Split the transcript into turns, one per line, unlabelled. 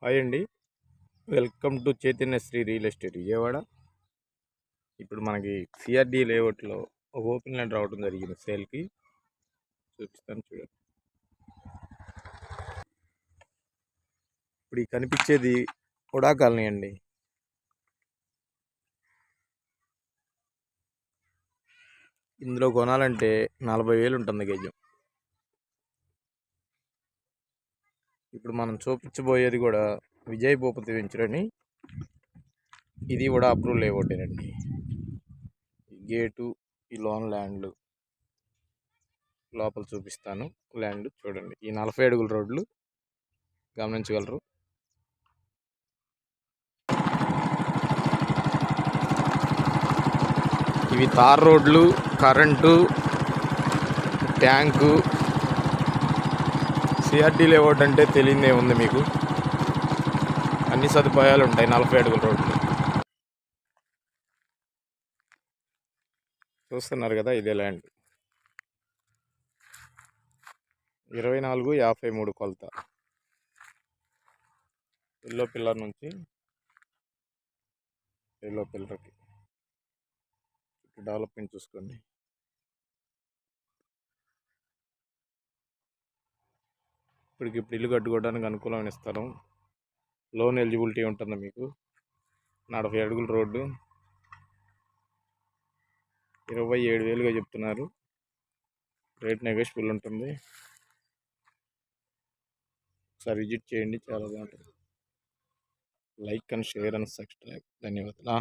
Hi అండి. Welcome to Chaitanya Sri real estate Vijayawada. ఇప్పుడు మనకి సిఆర్డి లేఅవుట్లో ఒక ఓపెన్ ల్యాండ్ రావడం జరిగింది సేల్కి. చూపిస్తాను చూడండి. ఇప్పుడు ఈ కనిపించేది ఉడా కాలనీ అండి. ఇందులో కొనాలంటే 40,000 ఉంటుంది గజం. ఇప్పుడు మనం చూపించబోయేది కూడా విజయ్ భూపతి వెంచర్ అని. ఇది కూడా అప్రూవ్ లేఅవుటేనండి. గేటు, ఈ లోన్ ల్యాండ్లు లోపల చూపిస్తాను. ల్యాండ్ చూడండి. ఈ 40 అడుగుల రోడ్లు గమనించగలరు. ఇవి తార్ రోడ్లు, కరెంటు, ట్యాంకు. సిఆర్డి లేఅవుట్ అంటే తెలియదే ఉంది మీకు. అన్ని సదుపాయాలు ఉంటాయి 40 అడుగుల రోడ్లు. చూస్తున్నారు కదా, ఇదే ల్యాండ్. 24/53 కొలత. ఎల్లో పిల్లర్ నుంచి ఎల్లో పిల్లర్కి డెవలప్మెంట్ చూసుకోండి. ఇప్పుడు ఇల్లు కట్టుకోవడానికి అనుకూలమైన స్థలం. లోన్ ఎలిజిబిలిటీ ఉంటుంది మీకు. 40 అడుగుల రోడ్డు. 27,000గా చెప్తున్నారు. రేట్ నెగోషియబుల్ ఉంటుంది. ఒకసారి విజిట్ చేయండి, చాలా బాగుంటుంది. Like and share and subscribe. ధన్యవాదాలు.